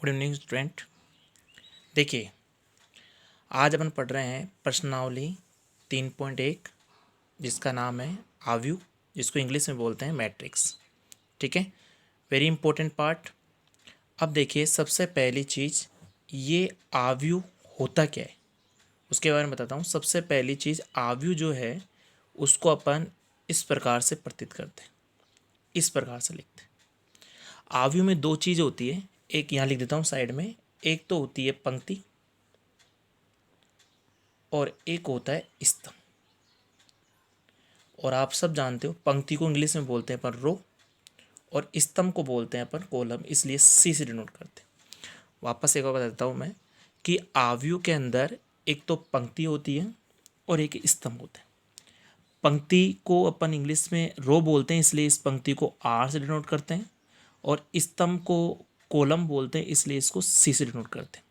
Good evening student. देखिए, आज अपन पढ़ रहे हैं प्रश्नावली 3.1 जिसका नाम है आव्यूह, जिसको इंग्लिश में बोलते हैं मैट्रिक्स। ठीक है, वेरी इंपॉर्टेंट पार्ट। अब देखिए, सबसे पहली चीज़, ये आव्यूह होता क्या है उसके बारे में बताता हूँ। सबसे पहली चीज़, आव्यूह जो है उसको अपन इस प्रकार से प्रतीत करते हैं, इस प्रकार से लिखते हैं। आव्यूह में दो चीज़ होती है, एक यहाँ लिख देता हूँ साइड में, एक तो होती है पंक्ति और एक होता है स्तंभ। और आप सब जानते हो पंक्ति को इंग्लिश में बोलते हैं अपन रो और स्तंभ को बोलते हैं अपन कॉलम, इसलिए सी से डिनोट करते हैं। वापस एक बार बताता हूँ मैं कि आव्यूह के अंदर एक तो पंक्ति होती है और एक स्तंभ होता है। पंक्ति को अपन इंग्लिश में रो बोलते हैं, इसलिए इस पंक्ति को आर से डिनोट करते हैं, और स्तंभ को कॉलम बोलते हैं, इसलिए इसको सी से डिनोट करते हैं।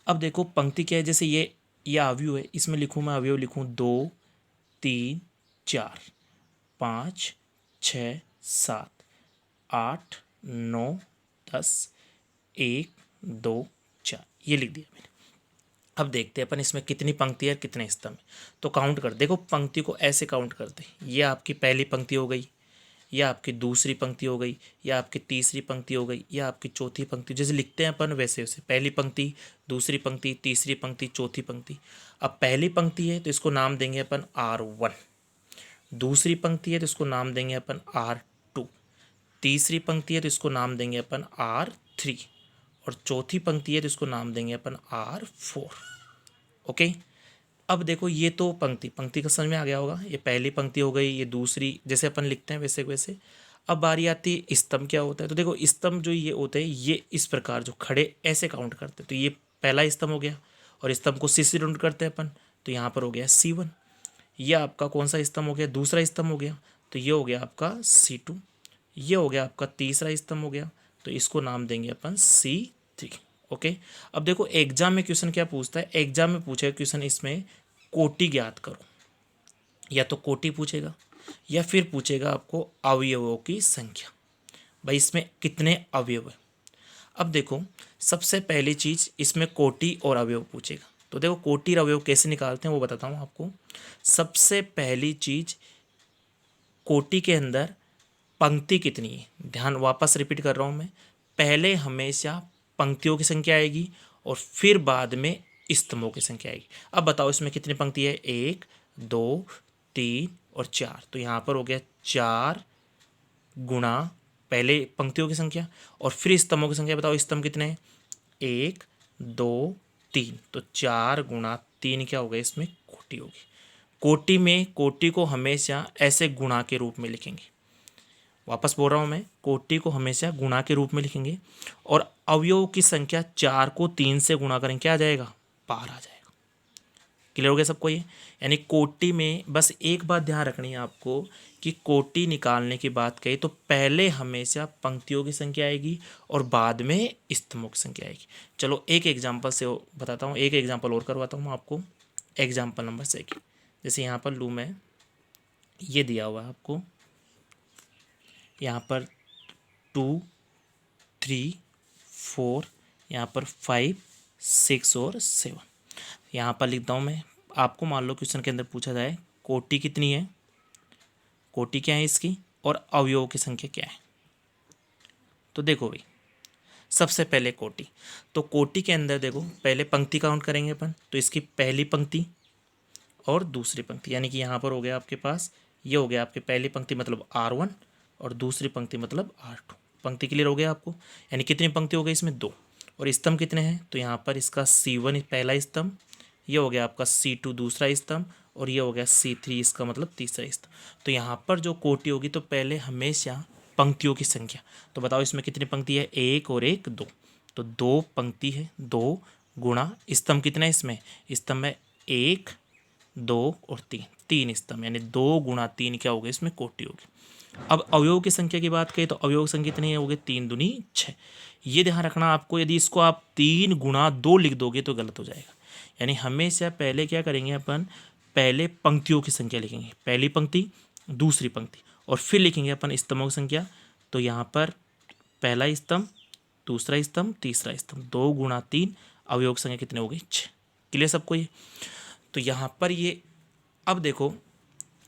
अब देखो पंक्ति क्या है, जैसे ये आव्यूह है, इसमें लिखूँ मैं, आव्यूह लिखूँ 2 3 4 5 6 7 8 9 10 1 2 4, ये लिख दिया मैंने। अब देखते हैं अपन इसमें कितनी पंक्ति है, कितने स्तंभ है। तो काउंट कर, देखो पंक्ति को ऐसे काउंट करते हैं। ये आपकी पहली पंक्ति हो गई, या आपकी दूसरी पंक्ति हो गई, या आपकी तीसरी पंक्ति हो गई, या आपकी चौथी पंक्ति। जैसे लिखते हैं अपन वैसे वैसे, पहली पंक्ति, दूसरी पंक्ति, तीसरी पंक्ति, चौथी पंक्ति। अब पहली पंक्ति है तो इसको नाम देंगे अपन R1, दूसरी पंक्ति है तो इसको नाम देंगे अपन R2, तीसरी पंक्ति है तो इसको नाम देंगे अपन R3, और चौथी पंक्ति है तो इसको नाम देंगे अपन R4। ओके, अब देखो ये तो पंक्ति का समझ में आ गया होगा। ये पहली पंक्ति हो गई, ये दूसरी, जैसे अपन लिखते हैं वैसे वैसे। अब बारी आती है स्तंभ क्या होता है। तो देखो स्तंभ जो ये होते हैं, ये इस प्रकार जो खड़े ऐसे काउंट करते हैं। तो ये पहला स्तंभ हो गया, और स्तंभ को सी से डिनोट करते हैं अपन, तो यहाँ पर हो गया C1। ये आपका कौन सा स्तंभ हो गया, दूसरा स्तंभ हो गया, तो ये हो गया आपका C2। ये हो गया आपका तीसरा स्तंभ हो गया, तो इसको नाम देंगे अपन C3। ओके, अब देखो एग्जाम में क्वेश्चन क्या पूछता है। एग्जाम में पूछेगा क्वेश्चन इसमें कोटि ज्ञात करो, या तो कोटि पूछेगा या फिर पूछेगा आपको अवयवों की संख्या। भाई इसमें कितने अवयव है। अब देखो सबसे पहली चीज, इसमें कोटि और अवयव पूछेगा। तो देखो कोटि और अवयव कैसे निकालते हैं वो बताता हूँ आपको। सबसे पहली चीज, कोटि के अंदर पंक्ति कितनी है। ध्यान, वापस रिपीट कर रहा हूँ मैं, पहले हमेशा पंक्तियों की संख्या आएगी और फिर बाद में स्तंभों की संख्या आएगी। अब बताओ इसमें कितनी पंक्ति है, 1 2 3 और 4। तो यहाँ पर हो गया 4 गुणा पहले पंक्तियों की संख्या और फिर स्तंभों की संख्या। बताओ स्तंभ कितने हैं, 1 2 3। तो 4 गुणा 3 क्या होगा, इसमें कोटि होगी। कोटि में कोटि को हमेशा ऐसे गुणा के रूप में लिखेंगे। वापस बोल रहा हूँ मैं, कोटि को हमेशा गुणा के रूप में लिखेंगे, और अवयव की संख्या 4 को 3 से गुणा करेंगे, क्या आ जाएगा, 12 आ जाएगा। क्लियर हो गया सबको ये। यानी कोटि में बस एक बात ध्यान रखनी है आपको कि कोटि निकालने की बात कही तो पहले हमेशा पंक्तियों की संख्या आएगी और बाद में स्तंभों की संख्या आएगी। चलो एक एग्जाम्पल से बताता हूँ, एक एग्जाम्पल और करवाता हूँ आपको। एग्जाम्पल नंबर 2, जैसे यहाँ पर लूँ मैं, ये दिया हुआ है आपको, यहाँ पर 2 3 4, यहाँ पर 5 6 और 7। यहाँ पर लिखता हूँ मैं, आपको मान लो क्वेश्चन के अंदर पूछा जाए कोटि कितनी है, कोटि क्या है इसकी, और अवयवों की संख्या क्या है। तो देखो भाई, सबसे पहले कोटि, तो कोटि के अंदर देखो पहले पंक्ति काउंट करेंगे अपन, तो इसकी पहली पंक्ति और दूसरी पंक्ति, यानी कि यहाँ पर हो गया आपके पास, ये हो गया आपकी पहली पंक्ति मतलब R1 और दूसरी पंक्ति मतलब R2। पंक्ति क्लियर हो गया आपको, यानी कितनी पंक्ति हो गई इसमें, 2। और स्तंभ कितने हैं, तो यहाँ पर इसका C1 पहला स्तंभ, ये हो गया आपका C2 दूसरा स्तंभ, और ये हो गया C3 इसका मतलब तीसरा स्तंभ। तो यहाँ पर जो कोटि होगी तो पहले हमेशा पंक्तियों की संख्या। तो बताओ इसमें कितनी पंक्ति है, 1 और 1 2। तो 2 पंक्ति है, 2 गुणा स्तंभ कितना है इसमें, स्तंभ है 1 2 और 3 स्तंभ, यानी 2 गुणा 3 क्या होगा इसमें, कोटि होगी। अब अवयव की संख्या की बात करें तो अवयव संख्या कितनी है, होगी 3 दूनी 6। ये ध्यान रखना आपको, यदि इसको आप 3 गुणा 2 लिख दोगे तो गलत हो जाएगा। यानी हमेशा पहले क्या करेंगे अपन, पहले पंक्तियों की संख्या लिखेंगे, पहली पंक्ति दूसरी पंक्ति, और फिर लिखेंगे अपन स्तंभों की संख्या। तो यहाँ पर पहला स्तंभ दूसरा स्तंभ, तीसरा स्तंभ, 2 गुणा 3, अवयव संख्या कितने हो गई 6। क्लियर सबको ये? तो यहाँ पर ये अब देखो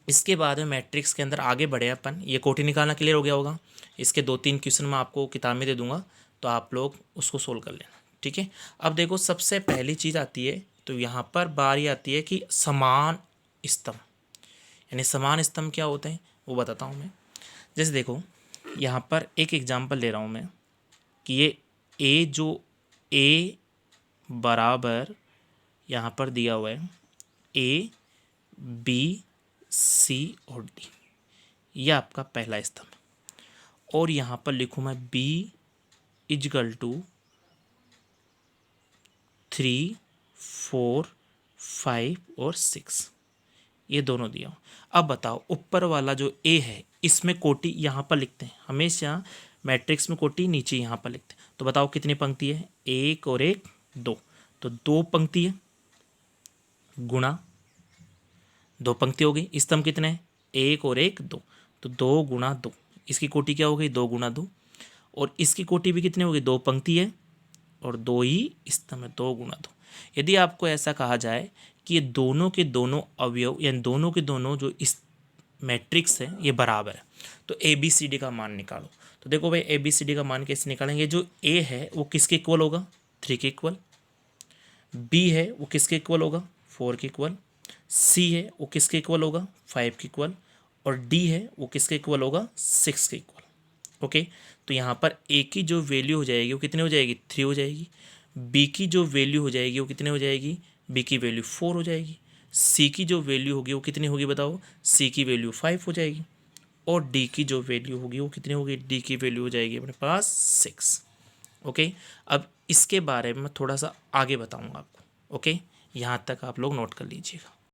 इसके बाद में मैट्रिक्स के अंदर आगे बढ़े अपन, ये कोटि निकालना क्लियर हो गया होगा। इसके 2-3 क्वेश्चन मैं आपको किताब में दे दूंगा, तो आप लोग उसको सोल्व कर लेना, ठीक है। अब देखो सबसे पहली चीज़ आती है, तो यहाँ पर बारी आती है कि समान स्तंभ, यानी समान स्तंभ क्या होते हैं वो बताता हूँ मैं। जैसे देखो यहाँ पर एक एग्जाम्पल ले रहा हूँ मैं कि ये ए बराबर यहाँ पर दिया हुआ है ए बी सी और डी, ये आपका पहला स्तंभ। और यहाँ पर लिखूँ मैं बी इजकल टू 3, 4, 5 और 6, ये दोनों दिया हो। अब बताओ ऊपर वाला जो ए है इसमें कोटि यहाँ पर लिखते हैं, हमेशा मैट्रिक्स में कोटि नीचे यहाँ पर लिखते हैं। तो बताओ कितनी पंक्ति है, 1 और 1 2, तो 2 पंक्ति है गुणा 2 पंक्ति हो गई। स्तंभ कितने हैं, 1 और 1 2, तो 2 गुणा 2, इसकी कोटि क्या हो गई 2 गुणा 2, और इसकी कोटि भी कितनी हो गई 2 पंक्ति है और 2 ही स्तंभ है, 2 गुणा 2। यदि आपको ऐसा कहा जाए कि ये दोनों के दोनों अवयव यानी दोनों के दोनों जो इस मैट्रिक्स है ये बराबर है, तो ए बी सी डी का मान निकालो। तो देखो भाई ए बी सी डी का मान कैसे निकालेंगे, जो ए है वो किसके इक्वल होगा 3 के इक्वल, बी है वो किसके इक्वल होगा 4 के इक्वल, सी है वो किसके इक्वल होगा 5 के इक्वल, और डी है वो किसके इक्वल होगा 6 के इक्वल। ओके, तो यहाँ पर ए की जो वैल्यू हो जाएगी वो कितनी हो जाएगी 3 हो जाएगी, बी की जो वैल्यू हो जाएगी वो कितनी हो जाएगी, बी की वैल्यू 4 हो जाएगी, सी की जो वैल्यू होगी वो कितनी होगी बताओ, सी की वैल्यू 5 हो जाएगी, और डी की जो वैल्यू होगी वो कितनी होगी, डी की वैल्यू हो जाएगी अपने पास 6। ओके, अब इसके बारे में थोड़ा सा आगे बताऊंगा आपको। ओके, यहाँ तक आप लोग नोट कर लीजिएगा।